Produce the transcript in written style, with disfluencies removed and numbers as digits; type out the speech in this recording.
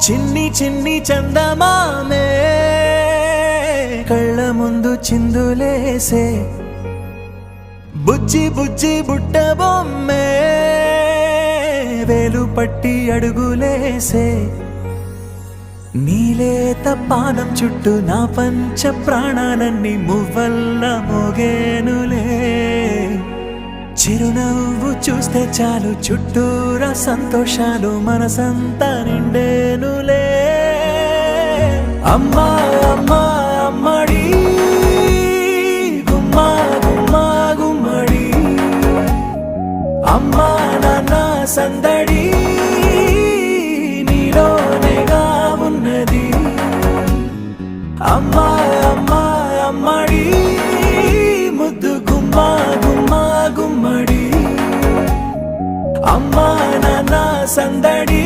చిన్ని చిన్ని చందమామే కళ్ళ ముందు చిందులేసే బుజ్జి బుజ్జి బుట్ట బొమ్మే వేలు పట్టి అడుగులేసే నీలేత పానం చుట్టూ నా పంచ ప్రాణాలన్నీ మువ్వల్ల మోగేనులే చిరునవ్వు చూస్తే చాలు చుట్టూరా సంతోషాలు మనసంతా నిండేనులే అమ్మా అమ్మా అమ్మడి గుమ్మా గుమ్మా గుమ్మడి అమ్మా నాన్న సందడి నీలోనేగా ఉన్నది అమ్మా అమ్మా అమ్మడి ముద్దు గుమ్మా గుమ్మా గుమ్మడి అమ్మా నాన్న సందడి